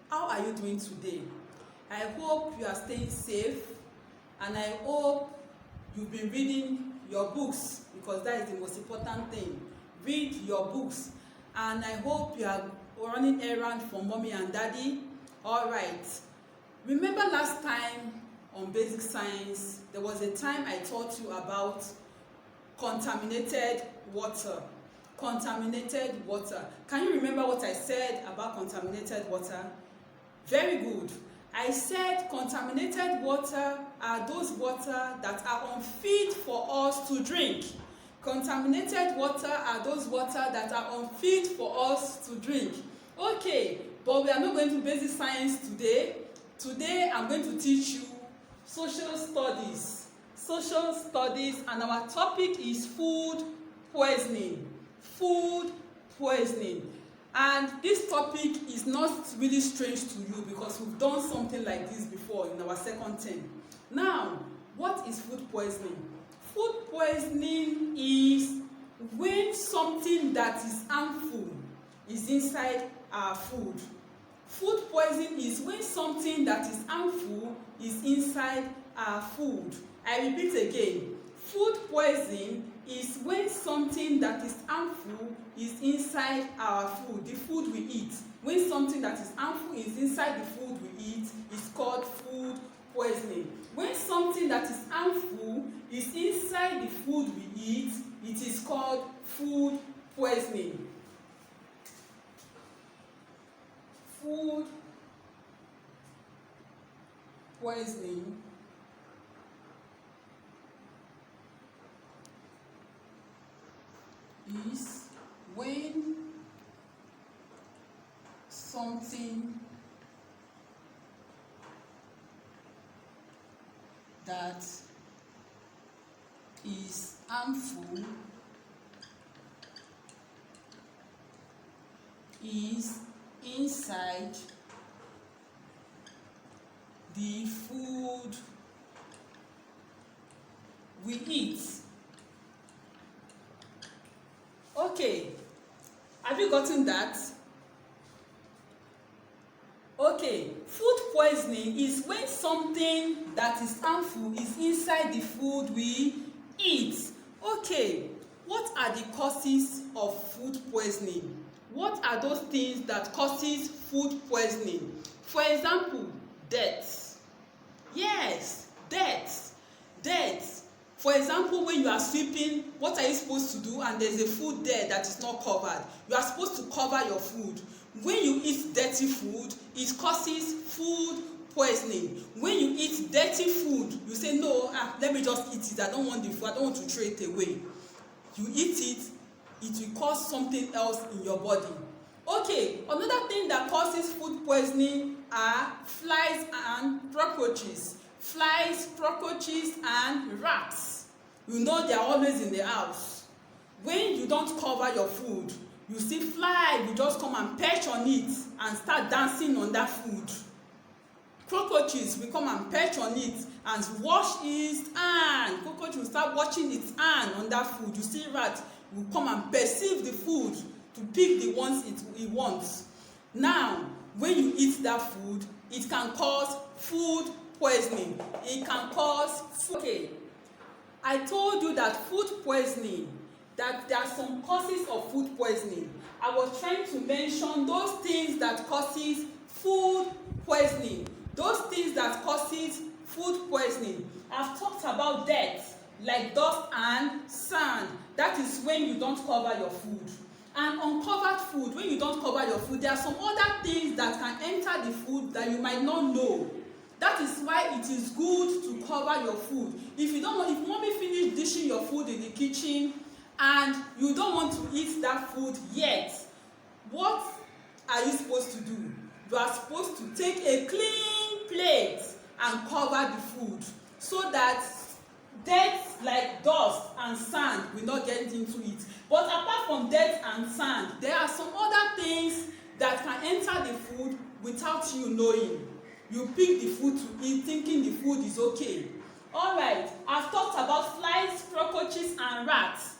How are you doing today? I hope you are staying safe, and I hope you've been reading your books, because that is the most important thing. Read your books, and I hope you are running errands for mommy and daddy. All right. Remember last time on basic science, there was a time I taught you about contaminated water. Contaminated water. Can you remember what I said about contaminated water? Very good. I said contaminated water are those water that are unfit for us to drink. Contaminated water are those water that are unfit for us to drink. Okay, but we are not going to basic science today. Today I'm going to teach you social studies. Social studies, and our topic is food poisoning. Food poisoning. And this topic is not really strange to you, because we've done something like this before in our second term. Now, what is food poisoning? Food poisoning is when something that is harmful is inside our food. Food poisoning is when something that is harmful is inside our food. I repeat again. Food poisoning is when something that is harmful is inside our food, the food we eat. When something that is harmful is inside the food we eat, is called food poisoning. When something that is harmful is inside the food we eat, it is called food poisoning. Food poisoning is when something that is harmful is inside the food we eat. Okay, have you gotten that? Okay, food poisoning is when something that is harmful is inside the food we eat. Okay, what are the causes of food poisoning? What are those things that causes food poisoning? For example, death. Yes, death. Death. For example, when you are sweeping, what are you supposed to do? And there's a food there that is not covered. You are supposed to cover your food. When you eat dirty food, it causes food poisoning. When you eat dirty food, you say, no, let me just eat it. I don't want the food. I don't want to throw it away. You eat it, it will cause something else in your body. Okay, another thing that causes food poisoning are flies and cockroaches. Flies, cockroaches, and rats. You know they are always in the house. When you don't cover your food, you see fly will just come and perch on it and start dancing on that food. Cockroaches will come and perch on it and wash its hand. Cockroach will start washing its hand on that food. You see rat will come and perceive the food to pick the ones it wants. Now, when you eat that food, it can cause food poisoning. It can cause okay. I told you that food poisoning, that there are some causes of food poisoning. I was trying to mention those things that causes food poisoning. Those things that causes food poisoning. I've talked about death, like dust and sand. That is when you don't cover your food. And uncovered food, when you don't cover your food, there are some other things that can enter the food that you might not know. That is why it is good to cover your food. If you don't want, if mommy finish dishing your food in the kitchen and you don't want to eat that food yet, what are you supposed to do? You are supposed to take a clean plate and cover the food so that dirt like dust and sand will not get into it. But apart from dirt and sand, there are some other things that can enter the food without you knowing. You pick the food to eat thinking the food is okay. Alright, I've talked about flies, cockroaches, and rats.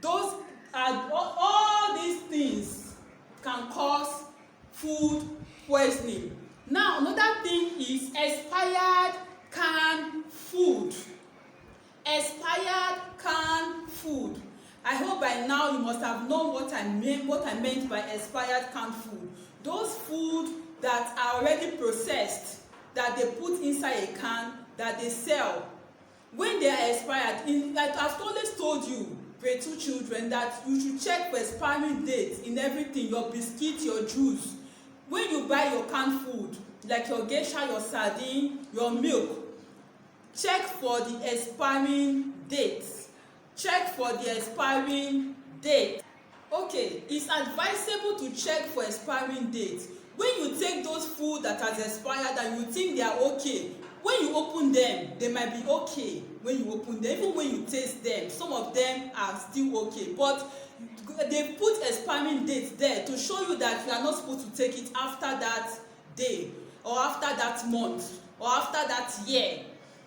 Those are all these things can cause food poisoning. Now another thing is expired canned food. Expired canned food. I hope by now you must have known what I meant by expired canned food. Those food that are already processed, that they put inside a can, that they sell. When they are expired, like I've always told you, grade 2 children, that you should check for expiring dates in everything, your biscuit, your juice. When you buy your canned food, like your geisha, your sardine, your milk, check for the expiring date. Check for the expiring date. Okay, it's advisable to check for expiring date. When you take those food that has expired and you think they are okay, when you open them, they might be okay when you open them. Even when you taste them, some of them are still okay, but they put expiring date there to show you that you are not supposed to take it after that day, or after that month, or after that year.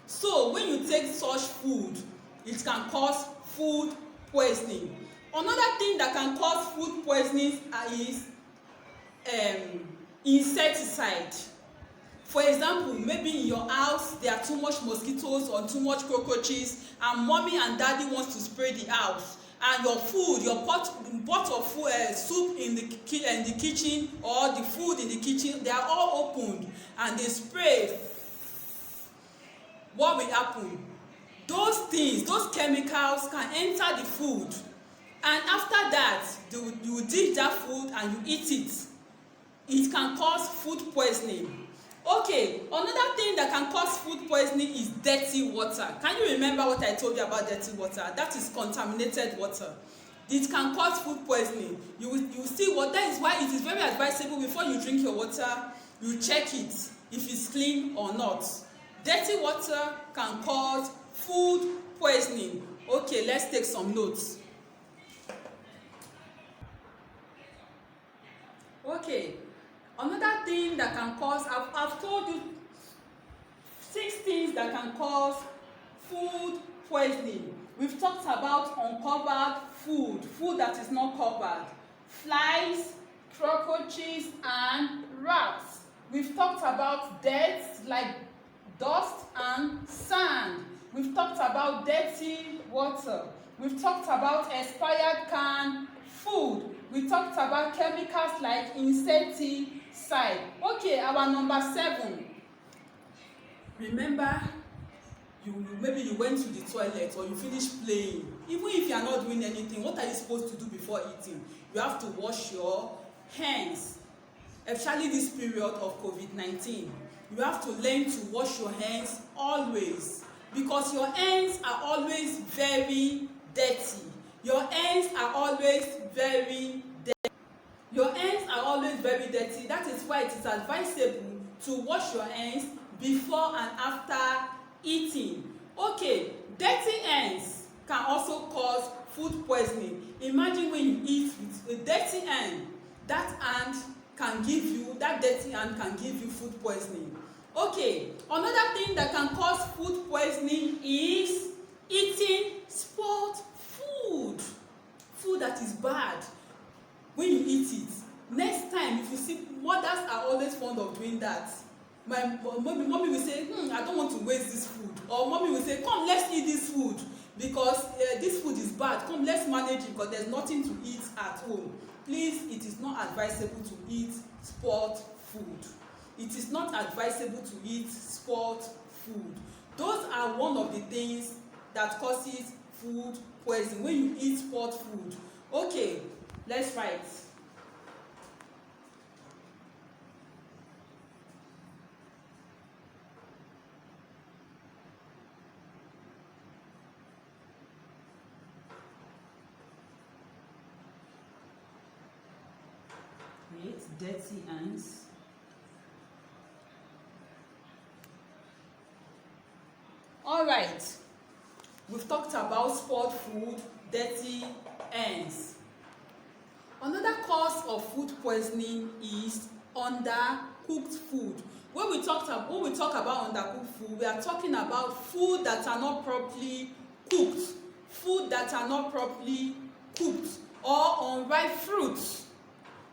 So when you take such food, it can cause food poisoning. Another thing that can cause food poisoning is insecticide. For example, maybe in your house there are too much mosquitoes or too much cockroaches, and mommy and daddy wants to spray the house, and your food, your pot of food, soup in the kitchen, or the food in the kitchen, they are all opened and they spray. What will happen? Those things, those chemicals can enter the food, and after that you dish that food and you eat it. It can cause food poisoning. Okay, another thing that can cause food poisoning is dirty water. Can you remember what I told you about dirty water? That is contaminated water. It can cause food poisoning. You see what, that is why it is very advisable before you drink your water, you check it if it's clean or not. Dirty water can cause food poisoning. Okay, let's take some notes. Okay, another thing that can cause, I've told you 6 things that can cause food poisoning. We've talked about uncovered food that is not covered, flies, cockroaches, and rats. We've talked about dirt like dust and sand. We've talked about dirty water. We've talked about expired canned food. We talked about chemicals like insecticide. Okay, our number 7. Remember, maybe you went to the toilet or you finished playing. Even if you are not doing anything, what are you supposed to do before eating? You have to wash your hands, especially this period of COVID-19. You have to learn to wash your hands always, because your hands are always very dirty. Your hands are always very dirty. Your hands are always very dirty. That is why it is advisable to wash your hands before and after eating. Okay, dirty hands can also cause food poisoning. Imagine when you eat with a dirty hand, that dirty hand can give you food poisoning. Okay, another thing that can cause food poisoning is eating spoiled food that is bad. When you eat it, next time, if you see, mothers are always fond of doing that. My mommy will say, I don't want to waste this food, or mommy will say, come, let's eat this food, because this food is bad. Come, let's manage it, because there's nothing to eat at home. Please, it is not advisable to eat spoiled food. It is not advisable to eat spoiled food. Those are one of the things that causes food poisoning, when you eat spoiled food. Okay, let's write. Create dirty hands. All right, we've talked about spoiled food, dirty hands. Another cause of food poisoning is undercooked food. When we talk about undercooked food, we are talking about food that are not properly cooked, or unripe fruits.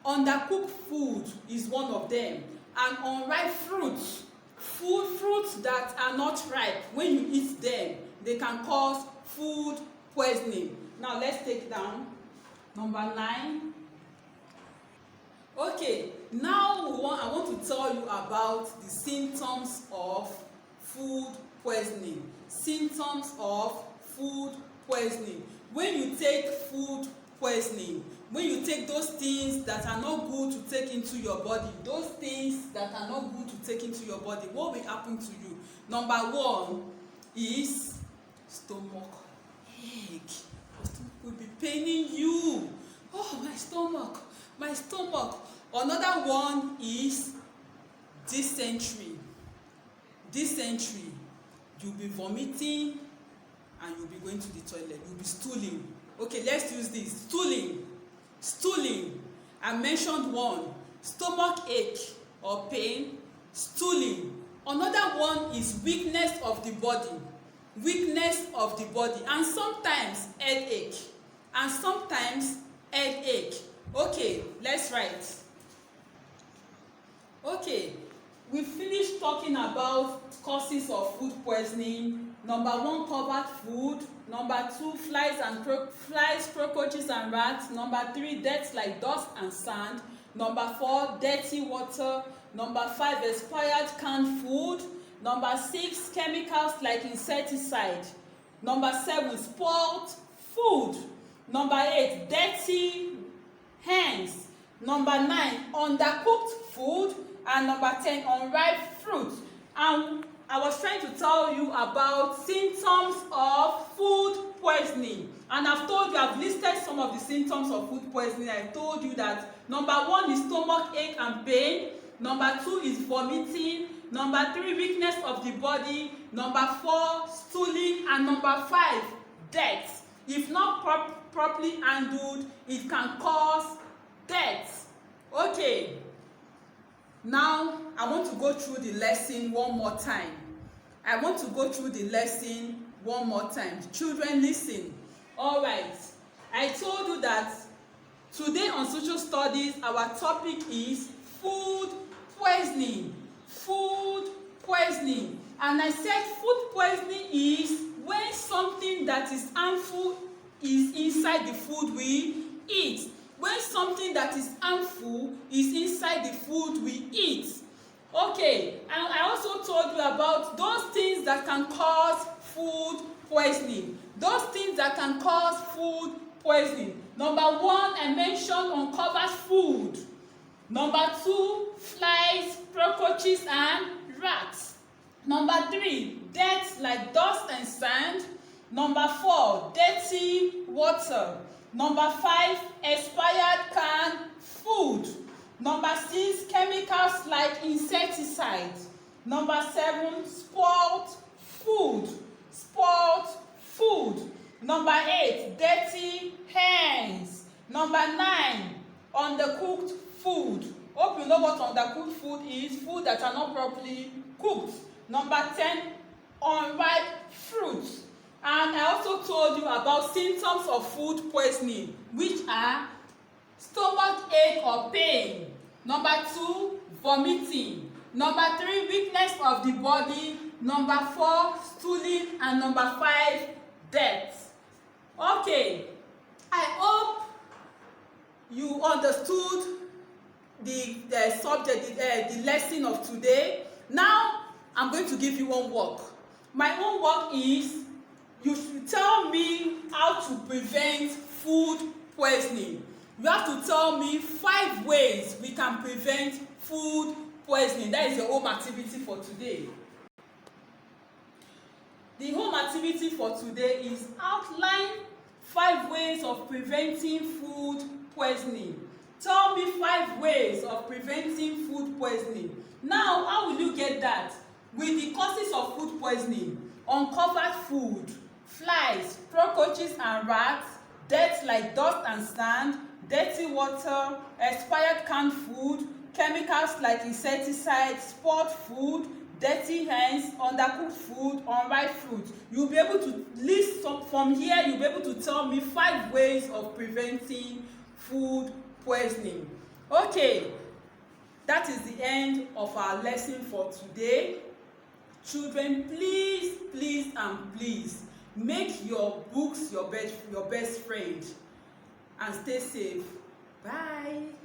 Undercooked food is one of them. and unripe fruits. Fruits that are not ripe, when you eat them, they can cause food poisoning. Now let's take down number 9. Okay, now I want to tell you about the symptoms of food poisoning. Symptoms of food poisoning. When you take food poisoning, when you take those things that are not good to take into your body, those things that are not good to take into your body, what will happen to you? Number 1 is stomach ache. Your stomach will be paining you. Oh, my stomach, my stomach. Another one is dysentery. Dysentery. You'll be vomiting and you'll be going to the toilet. You'll be stooling. Okay, let's use this. Stooling. I mentioned one. Stomach ache or pain. Stooling. Another one is weakness of the body. Weakness of the body. And sometimes headache. Okay, let's write. Okay, we finished talking about causes of food poisoning. Number 1, covered food. Number 2, flies, cockroaches and rats. Number 3, deaths like dust and sand. Number 4, dirty water. Number 5, expired canned food. Number 6, chemicals like insecticide. Number 7, spoiled food. Number 8, dirty hands. Number 9, undercooked food. And number 10, unripe fruit. And I was trying to tell you about symptoms of food poisoning. And I've listed some of the symptoms of food poisoning. I told you that number 1 is stomach ache and pain. Number 2 is vomiting. Number 3, weakness of the body. Number 4, stooling. And number 5, death. If not properly handled, it can cause death. Okay. Now, I want to go through the lesson one more time. Children, listen. All right. I told you that today on social studies, our topic is food poisoning. And I said food poisoning is when something that is harmful is inside the food we eat. When something that is harmful is inside the food we eat. Okay, and I also told you about those things that can cause food poisoning. Number 1, I mentioned uncovered food. Number 2, flies, cockroaches, and rats. Number 3, deaths like dust and sand. Number 4, dirty water. Number 5, expired canned food. Number 6, chemicals like insecticides. Number 7, spoiled food. Number 8, dirty hands. Number 9, undercooked food. Hope you know what undercooked food is. Food that are not properly cooked. Number 10, unripe fruits. And I also told you about symptoms of food poisoning, which are stomach ache or pain. Number 2, vomiting. Number 3, weakness of the body. Number 4, stooling. And number 5, death. Okay, I hope you understood the subject, the lesson of today. Now, I'm going to give you homework. My homework is you should tell me how to prevent food poisoning. You have to tell me 5 ways we can prevent food poisoning. That is your home activity for today. The home activity for today is outline 5 ways of preventing food poisoning. Tell me 5 ways of preventing food poisoning. Now, how will you get that? With the causes of food poisoning: uncovered food, flies, cockroaches and rats, deaths like dust and sand, dirty water, expired canned food, chemicals like insecticides, spoiled food, dirty hands, undercooked food, unripe fruit. You'll be able to list some from here. You'll be able to tell me 5 ways of preventing food poisoning. Okay, That is the end of our lesson for today. Children, please, please and please make your books your best friend, and stay safe. Bye.